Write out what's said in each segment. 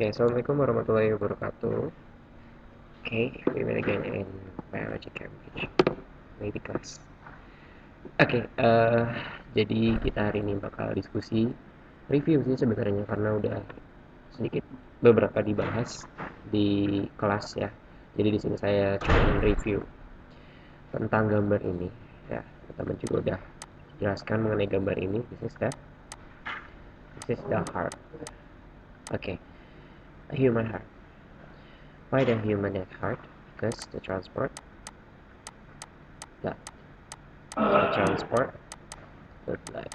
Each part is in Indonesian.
Okay, Assalamualaikum warahmatullahi wabarakatuh. Okay, we will again in biology Cambridge, maybe class. Oke, jadi kita hari ini bakal diskusi review sih sebenarnya karena udah sedikit beberapa dibahas di kelas ya. Jadi di sini saya cuma review tentang gambar ini ya. Teman juga udah jelaskan mengenai gambar ini. This is the heart. Okay, a human heart. Why the human heart? Because to transport blood. To transport the blood.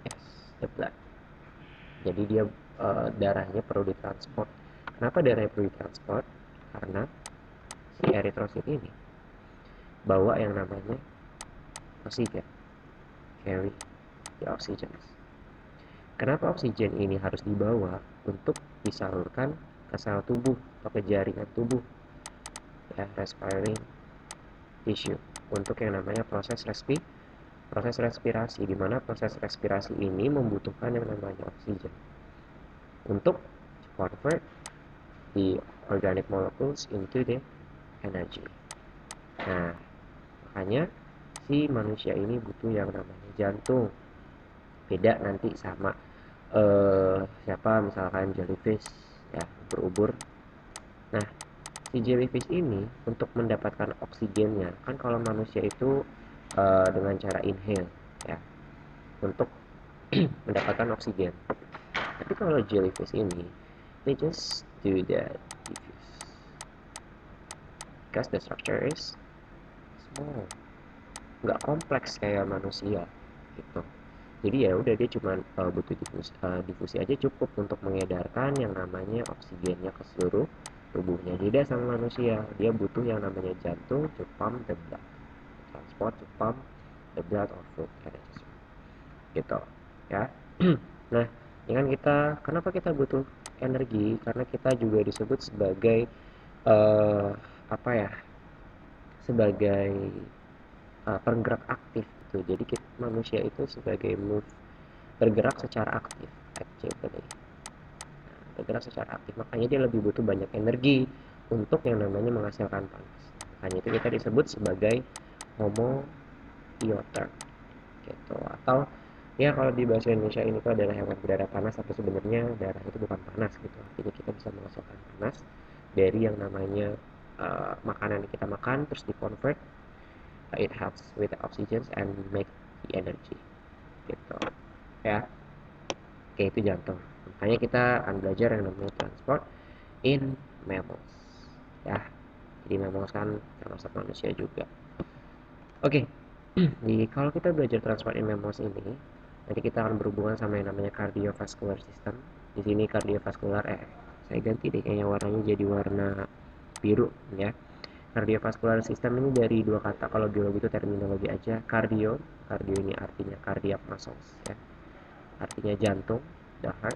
Yes, the blood. Jadi dia darahnya perlu ditransport. Kenapa darahnya perlu ditransport? Karena si eritrosit ini bawa yang namanya oksigen, carry the oxygen. Kenapa oksigen ini harus dibawa untuk disalurkan ke sel tubuh atau ke jaringan tubuh, ya, respiring tissue, untuk yang namanya proses respirasi, di mana proses respirasi ini membutuhkan yang namanya oksigen untuk convert the organic molecules into the energy. Nah, makanya si manusia ini butuh yang namanya jantung. Beda nanti sama siapa misalkan jellyfish ya, berubur. Nah, si jellyfish ini untuk mendapatkan oksigennya, kan kalau manusia itu dengan cara inhale ya, untuk mendapatkan oksigen. Tapi kalau jellyfish ini, they just do that diffuse because the structure is small, nggak kompleks kayak manusia gitu. Jadi ya udah, dia cuma butuh difusi aja cukup untuk mengedarkan yang namanya oksigennya ke seluruh tubuhnya. Beda sama manusia, dia butuh yang namanya jantung to pump the blood, transport to pump the blood or fluid energy gitu ya. Nah, ini kan kenapa kita butuh energi? Karena kita juga disebut sebagai apa ya, sebagai penggerak aktif gitu. Jadi manusia itu sebagai bergerak secara aktif, actively. Bergerak secara aktif, makanya dia lebih butuh banyak energi untuk yang namanya menghasilkan panas. Makanya itu kita disebut sebagai homo iotherm gitu. Atau ya kalau di bahasa Indonesia ini tuh adalah hewan berdarah panas, tapi sebenarnya darah itu bukan panas gitu. Jadi kita bisa menghasilkan panas dari yang namanya makanan yang kita makan, terus dikonvert. It helps with the oxygen and make the energy gitu ya. Oke, itu jantung. Makanya kita akan belajar yang namanya transport in mammals ya. Jadi mammals kan termasuk manusia juga. Oke. Jadi kalau kita belajar transport in mammals ini, nanti kita akan berhubungan sama yang namanya cardiovascular system. Di sini cardiovascular, saya ganti deh kayaknya warnanya jadi warna biru ya. Cardiovascular system ini dari dua kata, kalau biologi itu terminologi aja. Cardio ini artinya cardiac muscles ya, artinya jantung, the heart.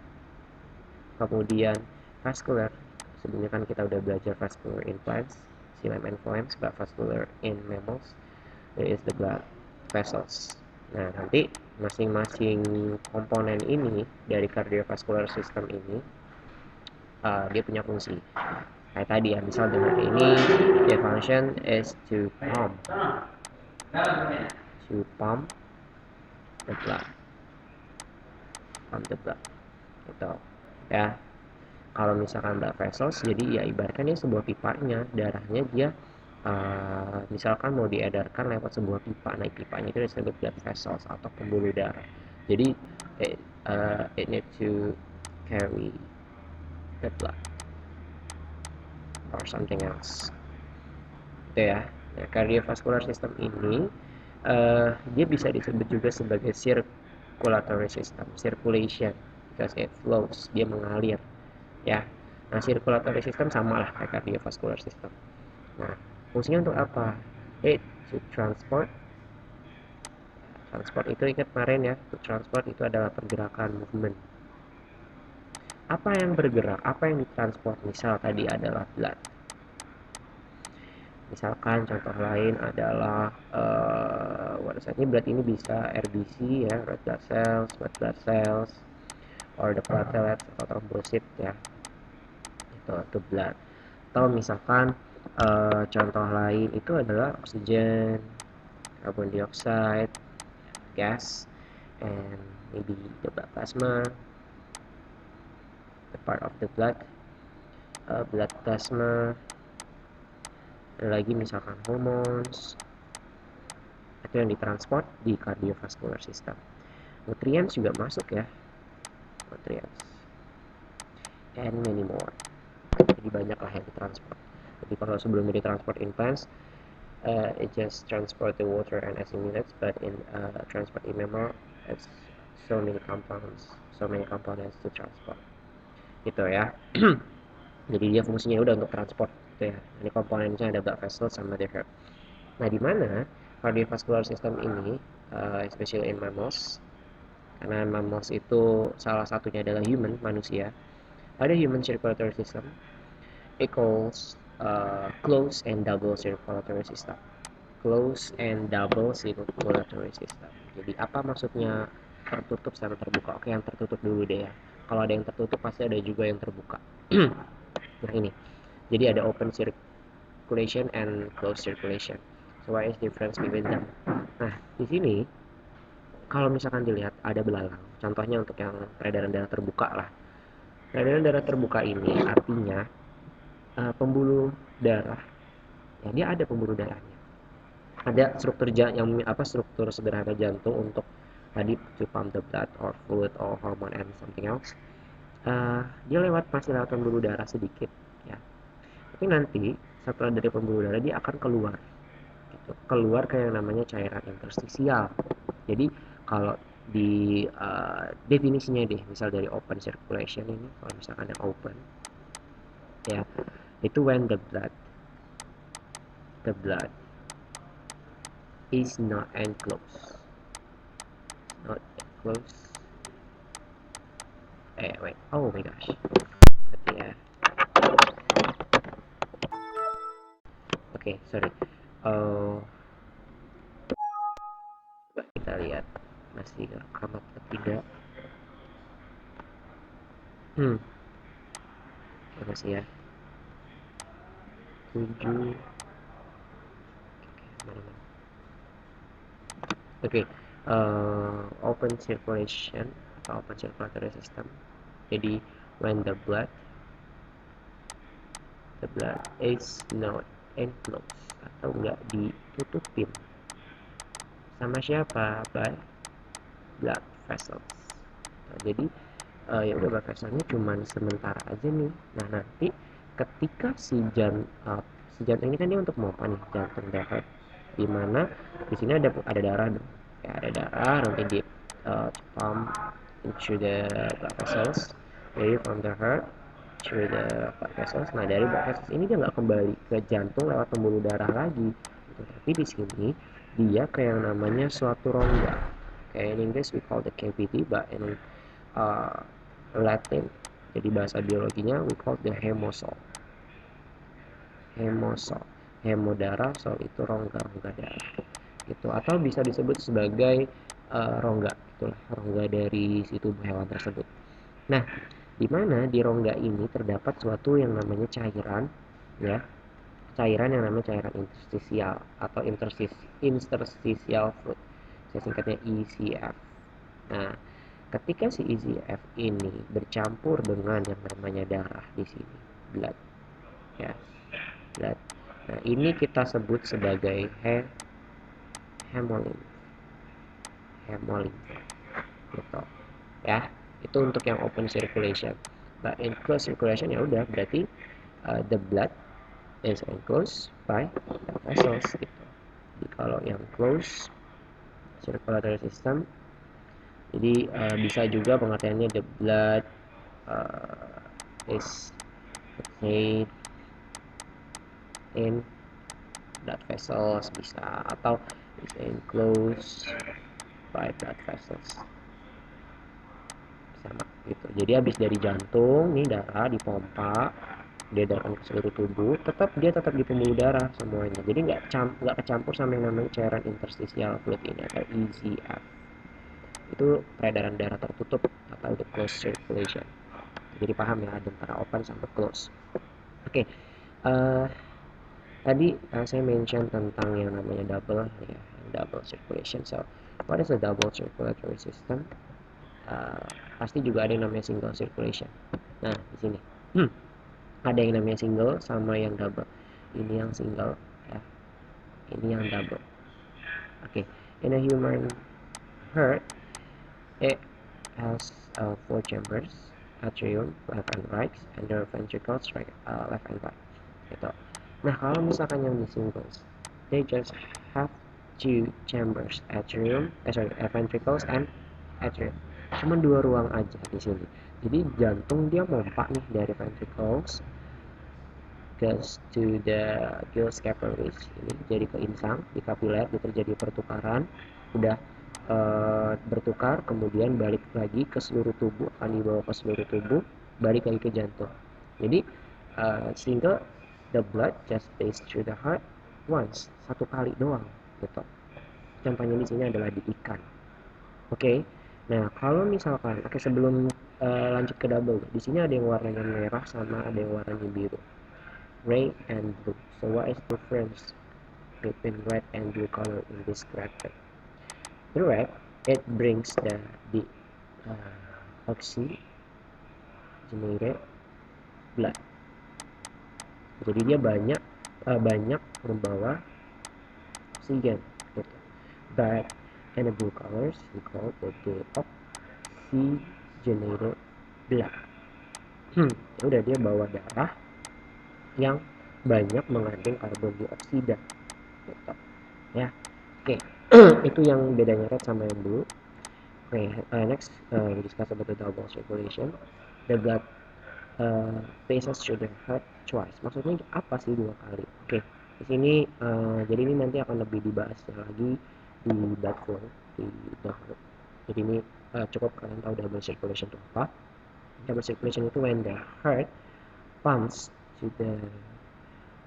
Kemudian vascular, sebelumnya kan kita udah belajar vascular in plants, xylem and phloems, but vascular in mammals, there is the blood vessels. Nah, nanti masing-masing komponen ini dari cardiovascular system ini dia punya fungsi. Kayak tadi ya, misal dengan ini, the function is to pump the blood, gitu ya. Kalau misalkan blood vessels, jadi ya ibaratkan sebuah pipanya, darahnya dia misalkan mau diedarkan lewat sebuah pipa. Nah, pipanya itu disebut blood vessels atau pembuluh darah. Jadi it need to carry the blood or something else gitu ya. Nah, cardiovascular system ini dia bisa disebut juga sebagai circulatory system, circulation, because it flows, dia mengalir ya. Nah, circulatory system sama lah kayak cardiovascular system. Nah, fungsinya untuk apa? To transport itu ingat kemarin ya, to transport itu adalah pergerakan, movement. Apa yang bergerak, apa yang ditransport? Misal tadi adalah blood. Misalkan contoh lain adalah ini blood ini bisa RBC ya, red blood cells, white blood cells, or the platelets atau trombosit ya, itu the blood. Atau misalkan contoh lain itu adalah oksigen, carbon dioxide, gas, and maybe the blood plasma, the part of the blood plasma. Ada lagi misalkan hormones, itu yang ditransport di cardiovascular system. Nutrients juga masuk ya, nutrients, and many more. Jadi banyak lah yang ditransport. Jadi kalau sebelumnya ditransport in plants, it just transport the water and assimilates, but in transport in mammal, it's so many components to transport. Gitu ya. Jadi dia fungsinya udah untuk transport gitu ya. Ini komponennya ada blood vessel sama the heart. Nah, di mana cardiovascular system ini, especially in mammals, karena mammals itu salah satunya adalah manusia, ada human circulatory system, equals closed and double circulatory system. Closed and double circulatory system. Jadi apa maksudnya tertutup sama terbuka? Oke, yang tertutup dulu deh ya. Kalau ada yang tertutup pasti ada juga yang terbuka. Nah ini, jadi ada open circulation and closed circulation. So what is difference between them? Nah di sini kalau misalkan dilihat ada belalang, contohnya untuk yang peredaran darah terbuka lah. Peredaran darah terbuka ini artinya pembuluh darah, ya dia ada pembuluh darahnya, ada struktur struktur sederhana jantung untuk tadi to pump the blood or fluid or hormone and something else. Dia masih lewat pembuluh darah sedikit ya, tapi nanti setelah dari pembuluh darah dia akan keluar gitu. Keluar ke yang namanya cairan interstisial. Jadi kalau di definisinya deh, misal dari open circulation ini, kalau misalkan yang open ya, itu when the blood is not enclosed. Wait, oh my gosh, berarti ya, oke, sorry. Coba kita lihat masih rekam atau tidak. Masih ya, 7. Oke, open circulation atau open circulatory system. Jadi when the blood is not enclosed atau nggak ditutupin sama siapa? By blood vessels. Nah, jadi ya udah blood vesselnya cuman sementara aja nih. Nah nanti ketika si jantung ini kan dia untuk pompa nih, jantung darah, dimana di sini ada darah dong ya, ada darah nanti di pump into the blood vessels, jadi from the heart to the blood vessels. Nah dari blood vessels ini dia nggak kembali ke jantung lewat pembuluh darah lagi gitu. Tapi di sini dia kayak yang namanya suatu rongga, kayak in English we call the cavity, but in Latin, jadi bahasa biologinya we call the hemosol. Hemo darah, sol itu rongga darah gitu, atau bisa disebut sebagai rongga, itulah rongga dari si tubuh hewan tersebut. Nah, di mana di rongga ini terdapat suatu yang namanya cairan ya, cairan yang namanya cairan interstisial atau interstitial fluid, saya singkatnya ECF. Nah, ketika si ECF ini bercampur dengan yang namanya darah di sini, blood ya, blood. Nah, ini kita sebut sebagai hemolimf gitu ya. Itu untuk yang open circulation. But in closed circulation ya udah, berarti the blood is enclosed by blood vessels gitu. Jadi kalau yang closed circulatory system, jadi bisa juga pengertiannya the blood is contained in blood vessels, bisa, atau is enclosed by blood vessels, sama gitu. Jadi habis dari jantung nih darah dipompa, diedarkan ke seluruh tubuh, dia tetap di pembuluh darah semuanya. Jadi nggak kecampur sama yang namanya cairan interstisial fluid ini atau ECF Itu peredaran darah tertutup atau the closed circulation. Jadi paham ya antara open sama close. Oke, tadi saya mention tentang yang namanya double circulation. So what is a double circulatory system? Pasti juga ada yang namanya single circulation. Nah, di sini ada yang namanya single sama yang double. Ini yang single, ya. Ini yang double. Oke, in a human heart, it has 4 chambers, atrium, left and right, and the ventricles, left and right. Gitu. Nah, kalau misalkan yang di singles, they just have 2 chambers, ventricles and atrium. Cuma 2 ruang aja di sini. Jadi jantung dia mompa nih dari ventricles goes to the Gills capillaries, ini jadi ke insang di kapiler, itu terjadi pertukaran, udah bertukar, kemudian balik lagi ke seluruh tubuh, akan dibawa ke seluruh tubuh, balik lagi ke jantung. Jadi sehingga the blood just passes through the heart once, satu kali doang gitu. Contohnya di sini adalah di ikan. Oke. Nah, kalau misalkan sebelum lanjut ke double, di sini ada yang warnanya merah sama ada yang warnanya biru. Red and blue. So what is the difference between red and blue color in this graphic? The red, it brings the oxygenated blood. Jadi dia banyak membawa oksigen. Gitu. But in the blue colors, we call it the oxygenated blood. Udah dia bawa darah yang banyak mengandung karbon dioksida. Gitu. Ya, oke. Itu yang bedanya red sama yang blue. Oke, next we discuss about the double circulation. The blood passes through the heart twice. Maksudnya apa sih 2 kali? Oke, di sini jadi ini nanti akan lebih dibahasnya lagi di blood flow di the heart. Jadi ini cukup kalian tahu double circulation itu apa. Double circulation itu when the heart pumps to the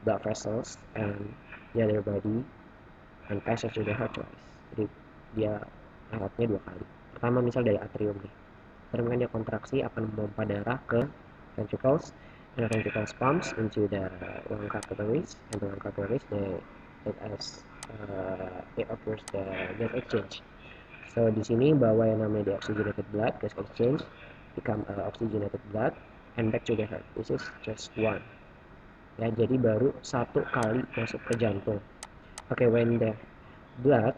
blood vessels and the other body and passes through the heart twice. Jadi dia heartnya 2 kali. Pertama misal dari atrium nih. Atrium kan dia kontraksi akan memompa darah ke ventricles, and the ventricles pumps into the lung capillaries, and the lung capillaries it occurs the gas exchange. So di sini bawa yang namanya deoxygenated blood, gas exchange, become oxygenated blood, and back to the heart. This is just one. Ya, jadi baru 1 kali masuk ke jantung. Okay, when the blood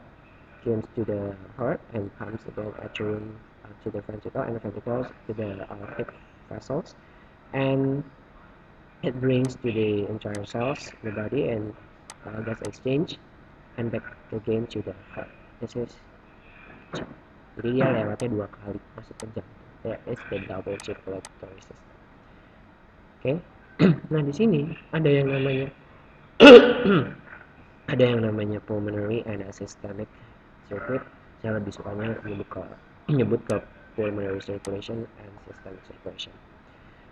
comes to the heart and pumps the atrium to the ventricle and the ventricles to the aortic vessels, and it brings to the entire cells in the body and gas exchange and back again to the heart. This is jadi dia lewatnya 2 kali masuk ke jantung. That is the double circulatory system. Oke. Nah, di sini ada yang namanya pulmonary and systemic circuit. Saya lebih sukanya menyebut ke pulmonary circulation and systemic circulation.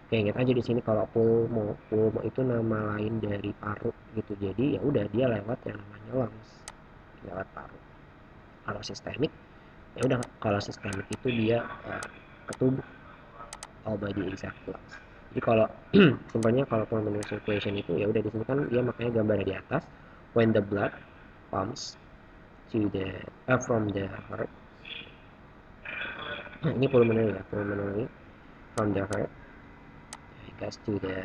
Oke, ingat aja di sini kalau pulmo itu nama lain dari paru gitu. Jadi ya udah dia lewat yang namanya lungs, lewat paru. Kalau sistemik ya udah, kalau sistemik itu dia ke tubuh, all body except lungs. Jadi kalau simpelnya kalau pulmonary circulation itu ya udah di sini kan dia makanya gambarnya di atas, when the blood pumps to the from the heart. Ini pulmonary from the heart it goes to the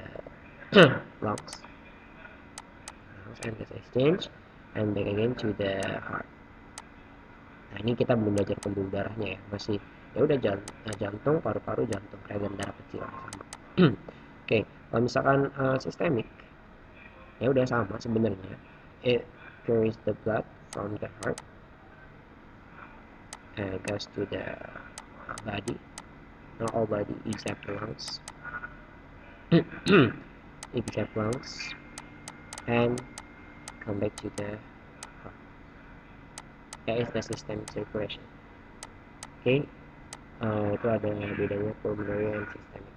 lungs and gas exchange and back again to the heart. Nah, ini kita belum belajar pembuluh darahnya ya, masih ya udah jantung, paru-paru, jantung, regen darah kecil sama. Oke, kalau misalkan systemic ya udah sama sebenarnya. It carries the blood from the heart and goes to the body, not all body except lungs. Except lungs and come back to the heart. That is the systemic circulation. Oke, itu ada bedanya pulmonary and systemic.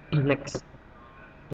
Next,